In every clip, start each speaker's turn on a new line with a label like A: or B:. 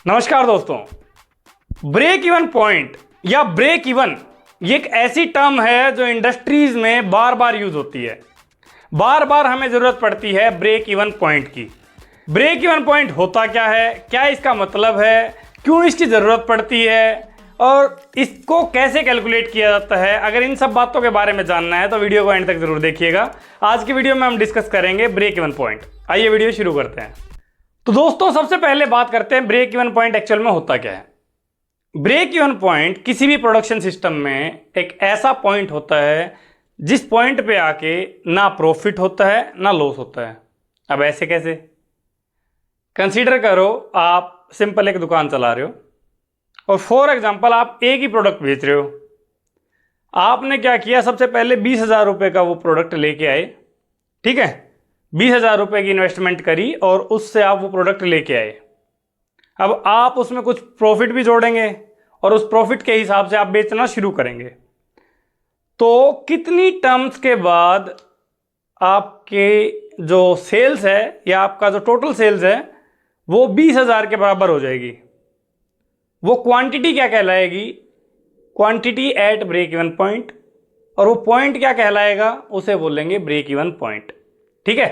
A: नमस्कार दोस्तों। Break even point या ब्रेक इवन ये एक ऐसी टर्म है जो इंडस्ट्रीज में बार बार यूज होती है। बार बार हमें जरूरत पड़ती है ब्रेक इवन पॉइंट की। ब्रेक इवन पॉइंट होता क्या है, क्या इसका मतलब है, क्यों इसकी ज़रूरत पड़ती है और इसको कैसे कैलकुलेट किया जाता है। अगर इन सब बातों के बारे में जानना है तो वीडियो को एंड तक जरूर देखिएगा। आज की वीडियो में हम डिस्कस करेंगे ब्रेक इवन पॉइंट। आइए वीडियो शुरू करते हैं। तो दोस्तों सबसे पहले बात करते हैं ब्रेक इवन पॉइंट एक्चुअल में होता क्या है। ब्रेक इवन पॉइंट किसी भी प्रोडक्शन सिस्टम में एक ऐसा पॉइंट होता है जिस पॉइंट पे आके ना प्रॉफिट होता है ना लॉस होता है। अब ऐसे कैसे? कंसीडर करो आप सिंपल एक दुकान चला रहे हो और फॉर एग्जांपल आप एक ही प्रोडक्ट बेच रहे हो। आपने क्या किया, सबसे पहले 20,000 रुपये का वो प्रोडक्ट लेके आए, ठीक है। 20,000 रुपये की इन्वेस्टमेंट करी और उससे आप वो प्रोडक्ट लेके आए। अब आप उसमें कुछ प्रॉफिट भी जोड़ेंगे और उस प्रॉफिट के हिसाब से आप बेचना शुरू करेंगे। तो कितनी टर्म्स के बाद आपके जो सेल्स है या आपका जो टोटल सेल्स है वो 20,000 के बराबर हो जाएगी। वो क्वांटिटी क्या कहलाएगी? Quantity at break even point. और वो पॉइंट क्या कहलाएगा? उसे बोलेंगे ब्रेक इवन पॉइंट। ठीक है,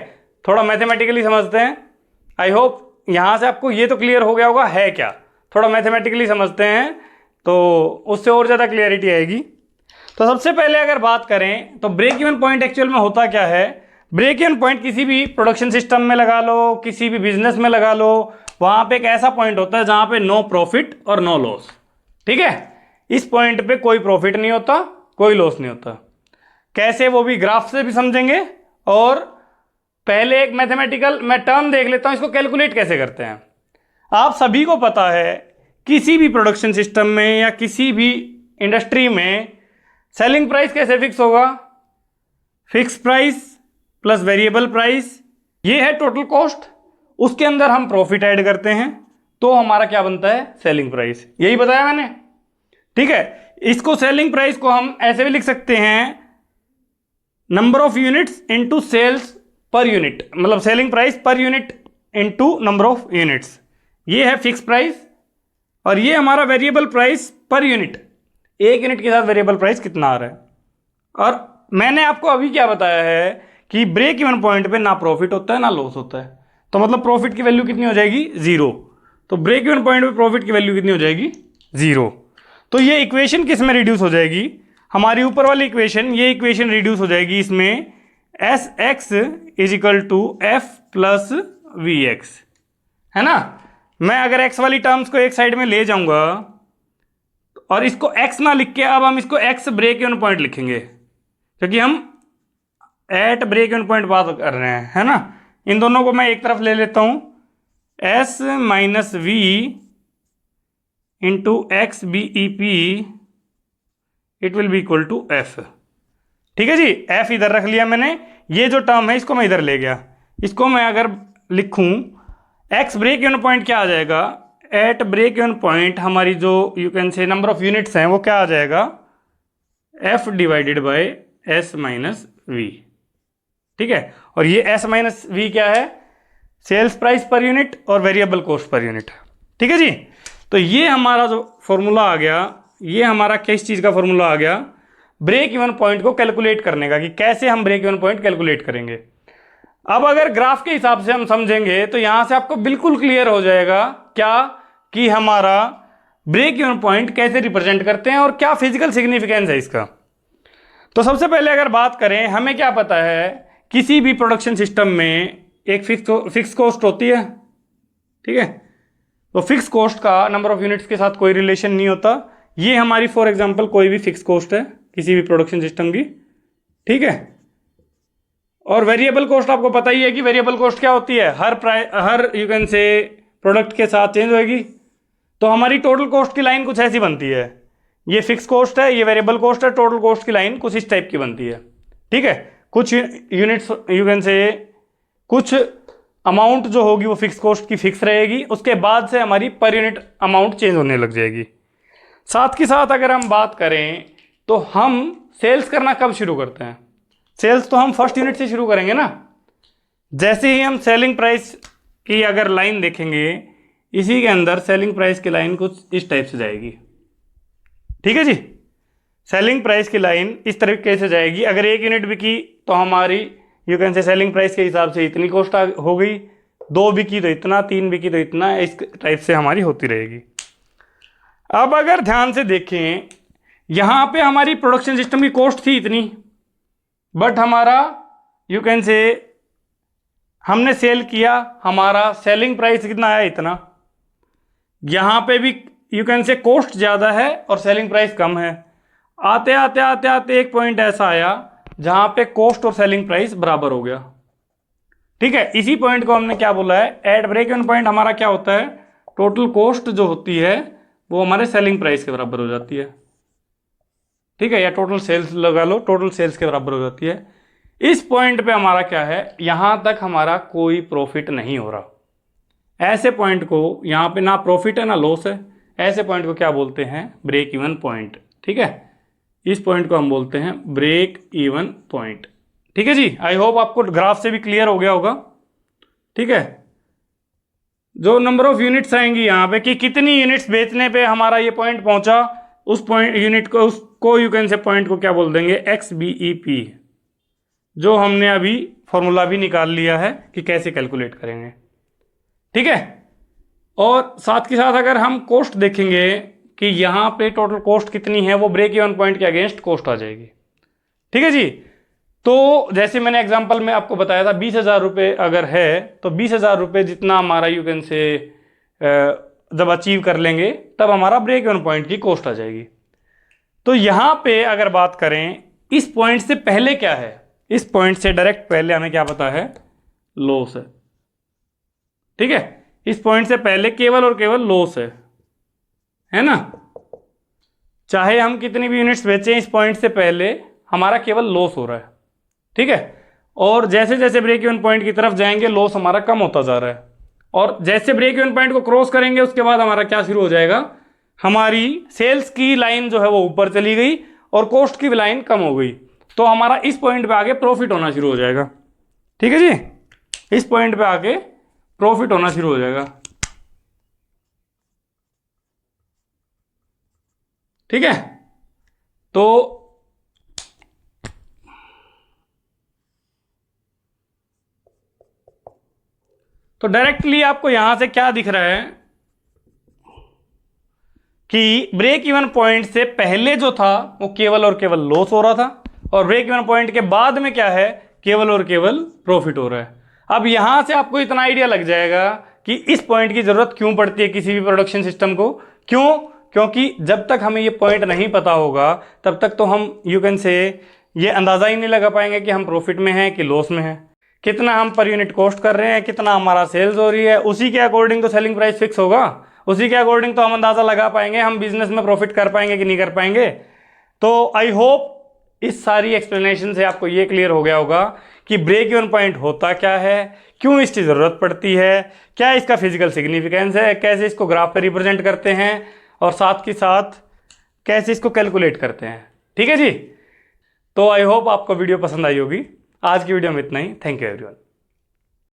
A: थोड़ा मैथमेटिकली समझते हैं। आई होप यहां से आपको ये तो क्लियर हो गया होगा है क्या। थोड़ा मैथमेटिकली समझते हैं तो उससे और ज़्यादा क्लियरिटी आएगी। तो सबसे पहले अगर बात करें तो ब्रेक इवन पॉइंट एक्चुअल में होता क्या है। ब्रेक इवन पॉइंट किसी भी प्रोडक्शन सिस्टम में लगा लो, किसी भी बिजनेस में लगा लो, वहां पे एक ऐसा पॉइंट होता है जहां पे नो प्रॉफिट और नो लॉस। ठीक है, इस पॉइंट पे कोई प्रॉफिट नहीं होता, कोई लॉस नहीं होता। कैसे, वो भी ग्राफ से भी समझेंगे। और पहले एक मैथमेटिकल मैं टर्म देख लेता हूं, इसको कैलकुलेट कैसे करते हैं। आप सभी को पता है किसी भी प्रोडक्शन सिस्टम में या किसी भी इंडस्ट्री में सेलिंग प्राइस कैसे फिक्स होगा? Fix price plus variable price, ये है टोटल कॉस्ट। उसके अंदर हम प्रॉफिट ऐड करते हैं तो हमारा क्या बनता है? Selling price. यही बताया मैंने, ठीक है। इसको सेलिंग प्राइस को हम ऐसे भी लिख सकते हैं, number of units into sales per unit, मतलब selling price per unit into number of units. ये है फिक्स प्राइस और ये हमारा वेरिएबल प्राइस पर यूनिट। एक यूनिट के साथ वेरिएबल प्राइस कितना आ रहा है। और मैंने आपको अभी क्या बताया है कि ब्रेक इवन पॉइंट पे ना प्रॉफिट होता है ना लॉस होता है। तो मतलब प्रॉफिट की वैल्यू कितनी हो जाएगी? 0। तो ब्रेक इवन पॉइंट पे प्रॉफिट की वैल्यू कितनी हो जाएगी? 0। तो ये इक्वेशन किस में रिड्यूस हो जाएगी? हमारी ऊपर वाली इक्वेशन, ये इक्वेशन रिड्यूस हो जाएगी इसमें S X is equal to F plus V X, है ना। मैं अगर एक्स वाली टर्म्स को एक साइड में ले जाऊंगा और इसको एक्स ना लिख के अब हम इसको एक्स ब्रेक इवन पॉइंट लिखेंगे, क्योंकि हम एट ब्रेक इवन पॉइंट बात कर रहे हैं, है ना। इन दोनों को मैं एक तरफ ले लेता हूं, S minus V into X B E P it will be equal to F. ठीक है जी, एफ इधर रख लिया मैंने। ये जो टर्म है इसको मैं इधर ले गया। इसको मैं अगर लिखूं एक्स ब्रेक इवन पॉइंट क्या आ जाएगा? एट ब्रेक इवन पॉइंट हमारी जो you can say number of units हैं वो क्या आ जाएगा? F divided by S minus V. ठीक है, और ये एस माइनस वी क्या है? सेल्स प्राइस पर यूनिट और वेरिएबल कॉस्ट पर यूनिट। ठीक है जी, तो ये हमारा जो फॉर्मूला आ गया, ये हमारा किस चीज़ का फॉर्मूला आ गया? ब्रेक इवन पॉइंट को कैलकुलेट करने का, कि कैसे हम ब्रेक इवन पॉइंट कैलकुलेट करेंगे। अब अगर ग्राफ के हिसाब से हम समझेंगे तो यहां से आपको बिल्कुल क्लियर हो जाएगा क्या कि हमारा ब्रेक इवन पॉइंट कैसे रिप्रेजेंट करते हैं और क्या फिजिकल सिग्निफिकेंस है इसका। तो सबसे पहले अगर बात करें, हमें क्या पता है किसी भी प्रोडक्शन सिस्टम में एक फिक्स कॉस्ट होती है, ठीक है। तो फिक्स कॉस्ट का नंबर ऑफ यूनिट्स के साथ कोई रिलेशन नहीं होता। ये हमारी फॉर एग्जांपल कोई भी फिक्स कॉस्ट है किसी भी प्रोडक्शन सिस्टम की, ठीक है। और वेरिएबल कॉस्ट आपको पता ही है कि वेरिएबल कॉस्ट क्या होती है, हर यू कैन से प्रोडक्ट के साथ चेंज होएगी। तो हमारी टोटल कॉस्ट की लाइन कुछ ऐसी बनती है, ये फिक्स कॉस्ट है, ये वेरिएबल कॉस्ट है, टोटल कॉस्ट की लाइन कुछ इस टाइप की बनती है, ठीक है। कुछ यूनिट्स यू कैन से कुछ अमाउंट जो होगी वो फिक्स कॉस्ट की फिक्स रहेगी, उसके बाद से हमारी पर यूनिट अमाउंट चेंज होने लग जाएगी। साथ के साथ अगर हम बात करें तो हम सेल्स करना कब शुरू करते हैं? सेल्स तो हम फर्स्ट यूनिट से शुरू करेंगे ना। जैसे ही हम सेलिंग प्राइस की अगर लाइन देखेंगे, इसी के अंदर सेलिंग प्राइस की लाइन कुछ इस टाइप से जाएगी। ठीक है जी, सेलिंग प्राइस की लाइन इस तरीके से जाएगी। अगर 1 यूनिट बिकी तो हमारी यू कैन से सेलिंग प्राइस के हिसाब से इतनी कॉस्ट हो गई, 2 बिकी तो इतना, 3 बिकी तो इतना, इस टाइप से हमारी होती रहेगी। अब अगर ध्यान से देखें, यहां पे हमारी प्रोडक्शन सिस्टम की कॉस्ट थी इतनी, बट हमारा यू कैन से हमने सेल किया, हमारा सेलिंग प्राइस कितना आया, इतना। यहां पे भी यू कैन से कॉस्ट ज़्यादा है और सेलिंग प्राइस कम है। आते आते आते आते एक पॉइंट ऐसा आया जहां पे कॉस्ट और सेलिंग प्राइस बराबर हो गया। ठीक है, इसी पॉइंट को हमने क्या बोला है, एट ब्रेक इवन पॉइंट हमारा क्या होता है, टोटल कॉस्ट जो होती है वो हमारे सेलिंग प्राइस के बराबर हो जाती है। ठीक है, या टोटल सेल्स लगा लो, टोटल सेल्स के बराबर हो जाती है। इस पॉइंट पे हमारा क्या है, यहां तक हमारा कोई प्रॉफिट नहीं हो रहा। ऐसे पॉइंट को यहां पे ना प्रॉफिट है ना लॉस है, ऐसे पॉइंट को क्या बोलते हैं, ब्रेक इवन पॉइंट। ठीक है, इस पॉइंट को हम बोलते हैं ब्रेक इवन पॉइंट। ठीक है जी, आई होप आपको ग्राफ से भी क्लियर हो गया होगा। ठीक है, जो नंबर ऑफ यूनिट्स आएंगी यहाँ पे कि कितनी यूनिट्स बेचने पे हमारा ये पॉइंट पहुंचा, उस पॉइंट यूनिट को, उसको यू कैन से पॉइंट को क्या बोल देंगे, XBEP, जो हमने अभी फॉर्मूला भी निकाल लिया है कि कैसे कैलकुलेट करेंगे। ठीक है, और साथ के साथ अगर हम कॉस्ट देखेंगे कि यहाँ पे टोटल कॉस्ट कितनी है, वो ब्रेक इवन पॉइंट के अगेंस्ट कॉस्ट आ जाएगी। ठीक है जी, तो जैसे मैंने एग्जांपल में आपको बताया था 20,000 रुपये अगर है तो 20,000 रुपये जितना हमारा यू कैन से जब अचीव कर लेंगे तब हमारा ब्रेक इवन पॉइंट की कॉस्ट आ जाएगी। तो यहाँ पे अगर बात करें, इस पॉइंट से पहले क्या है, इस पॉइंट से डायरेक्ट पहले हमें क्या पता है, लॉस है। ठीक है, इस पॉइंट से पहले केवल और केवल लॉस है ना। चाहे हम कितनी भी यूनिट्स बेचें, इस पॉइंट से पहले हमारा केवल लॉस हो रहा है। ठीक है, और जैसे जैसे ब्रेक इवन पॉइंट की तरफ जाएंगे लॉस हमारा कम होता जा रहा है, और जैसे ब्रेक इवन पॉइंट को क्रॉस करेंगे उसके बाद हमारा क्या शुरू हो जाएगा, हमारी सेल्स की लाइन जो है वो ऊपर चली गई और कॉस्ट की लाइन कम हो गई, तो हमारा इस पॉइंट पे आगे प्रॉफिट होना शुरू हो जाएगा। ठीक है जी, इस पॉइंट पे आगे प्रॉफिट होना शुरू हो जाएगा। ठीक है, तो डायरेक्टली आपको यहां से क्या दिख रहा है कि ब्रेक इवन पॉइंट से पहले जो था वो केवल और केवल लॉस हो रहा था, और ब्रेक इवन पॉइंट के बाद में क्या है, केवल और केवल प्रॉफिट हो रहा है। अब यहां से आपको इतना आइडिया लग जाएगा कि इस पॉइंट की जरूरत क्यों पड़ती है किसी भी प्रोडक्शन सिस्टम को। क्यों, क्योंकि जब तक हमें ये पॉइंट नहीं पता होगा तब तक तो हम यू कैन से ये अंदाजा ही नहीं लगा पाएंगे कि हम प्रॉफिट में हैं कि लॉस में हैं, कितना हम पर यूनिट कॉस्ट कर रहे हैं, कितना हमारा सेल्स हो रही है, उसी के अकॉर्डिंग तो सेलिंग प्राइस फिक्स होगा, उसी के अकॉर्डिंग तो हम अंदाजा लगा पाएंगे हम बिजनेस में प्रॉफिट कर पाएंगे कि नहीं कर पाएंगे। तो आई होप इस सारी एक्सप्लेनेशन से आपको ये क्लियर हो गया होगा कि ब्रेक इवन पॉइंट होता क्या है, क्यों इसकी ज़रूरत पड़ती है, क्या इसका फिजिकल सिग्निफिकेंस है, कैसे इसको ग्राफ पे रिप्रेजेंट करते हैं, और साथ के साथ कैसे इसको कैलकुलेट करते हैं। ठीक है जी, तो आई होप आपको वीडियो पसंद आई होगी। आज की वीडियो में इतना ही। Thank you everyone.